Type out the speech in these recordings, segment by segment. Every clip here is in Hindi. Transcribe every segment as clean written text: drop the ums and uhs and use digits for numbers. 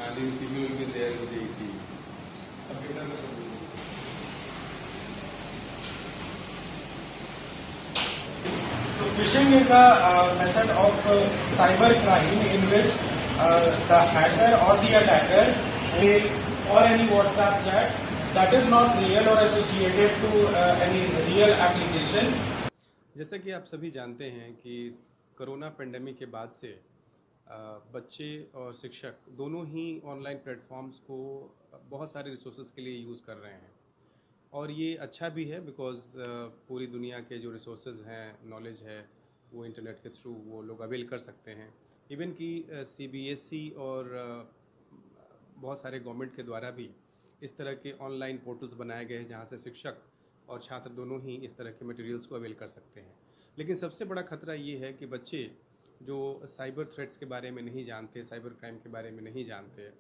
and people will be there with the team. So phishing is a method of cyber crime in which the hacker or the attacker mail or any WhatsApp chat that is not real or associated to any real application. जैसा कि आप सभी जानते हैं कि कोरोना पेंडेमिक के बाद से बच्चे और शिक्षक दोनों ही ऑनलाइन प्लेटफॉर्म्स को बहुत सारे रिसोर्सेज के लिए यूज़ कर रहे हैं और ये अच्छा भी है बिकॉज़ पूरी दुनिया के जो रिसोर्सेज हैं, नॉलेज है, वो इंटरनेट के थ्रू वो लोग अवेल कर सकते हैं। इवन कि सीबीएसई और बहुत सारे गवर्नमेंट के द्वारा भी इस तरह के ऑनलाइन पोर्टल्स बनाए गए हैं जहाँ से शिक्षक और छात्र दोनों ही इस तरह के मटेरियल्स को अवेल कर सकते हैं। लेकिन सबसे बड़ा खतरा ये है कि बच्चे जो साइबर थ्रेट्स के बारे में नहीं जानते, साइबर क्राइम के बारे में नहीं जानते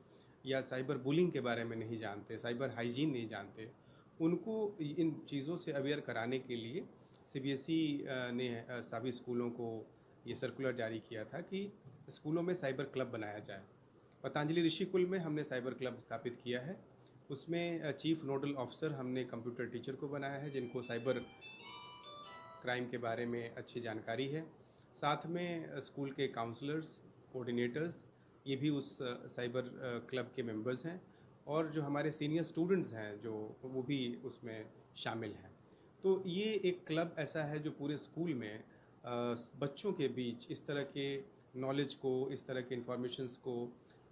या साइबर बुलिंग के बारे में नहीं जानते, साइबर हाइजीन नहीं जानते, उनको इन चीज़ों से अवेयर कराने के लिए सीबीएसई ने सभी स्कूलों को ये सर्कुलर जारी किया था कि स्कूलों में साइबर क्लब बनाया जाए। पतंजलि ऋषिकुल में हमने साइबर क्लब स्थापित किया है। उसमें चीफ नोडल ऑफिसर हमने कंप्यूटर टीचर को बनाया है जिनको साइबर क्राइम के बारे में अच्छी जानकारी है। साथ में स्कूल के काउंसलर्स, कोऑर्डिनेटर्स ये भी उस साइबर क्लब के मेंबर्स हैं और जो हमारे सीनियर स्टूडेंट्स हैं जो वो भी उसमें शामिल हैं। तो ये एक क्लब ऐसा है जो पूरे स्कूल में बच्चों के बीच इस तरह के नॉलेज को, इस तरह के इंफॉर्मेशंस को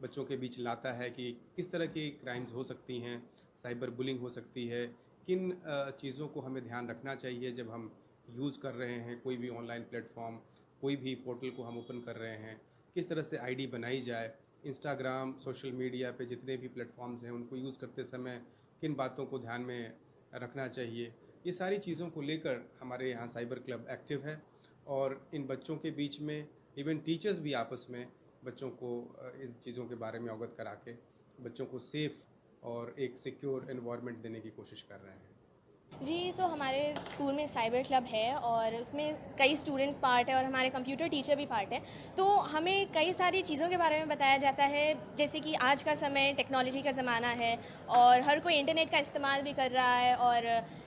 बच्चों के बीच लाता है कि किस तरह की क्राइम्स हो सकती हैं, साइबर बुलिंग हो सकती है, किन चीज़ों को हमें ध्यान रखना चाहिए जब हम यूज़ कर रहे हैं कोई भी ऑनलाइन प्लेटफॉर्म, कोई भी पोर्टल को हम ओपन कर रहे हैं, किस तरह से आईडी बनाई जाए, इंस्टाग्राम, सोशल मीडिया पे जितने भी प्लेटफॉर्म्स हैं उनको यूज़ करते समय किन बातों को ध्यान में रखना चाहिए। ये सारी चीज़ों को लेकर हमारे यहाँ साइबर क्लब एक्टिव है और इन बच्चों के बीच में इवन टीचर्स भी आपस में बच्चों को इन चीज़ों के बारे में अवगत करा के बच्चों को सेफ़ और एक सिक्योर एनवायरनमेंट देने की कोशिश कर रहे हैं। जी, सो हमारे स्कूल में साइबर क्लब है और उसमें कई स्टूडेंट्स पार्ट है और हमारे कंप्यूटर टीचर भी पार्ट है। तो हमें कई सारी चीज़ों के बारे में बताया जाता है, जैसे कि आज का समय टेक्नोलॉजी का ज़माना है और हर कोई इंटरनेट का इस्तेमाल भी कर रहा है और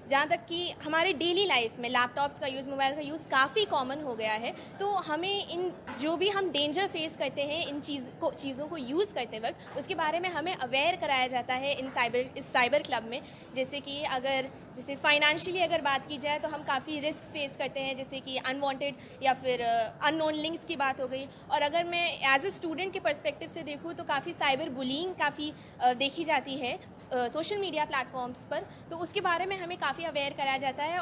जहाँ तक कि हमारे डेली लाइफ में लैपटॉप्स का यूज़, मोबाइल का यूज़ काफ़ी कॉमन हो गया है। तो हमें इन जो भी हम डेंजर फेस करते हैं इन चीज़ों को यूज़ करते वक्त उसके बारे में हमें अवेयर कराया जाता है इस साइबर क्लब में। जैसे कि जैसे फाइनेंशियली अगर बात की जाए तो हम काफ़ी रिस्क फेस करते हैं, जैसे कि अनवांटेड या फिर अननोन लिंक्स की बात हो गई। और अगर मैं एज ए स्टूडेंट के पर्सपेक्टिव से देखूँ तो काफ़ी साइबर बुलिंग काफ़ी देखी जाती है सोशल मीडिया प्लेटफॉर्म्स पर, तो उसके बारे में हमें काफ़ी अवेयर कराया जाता है।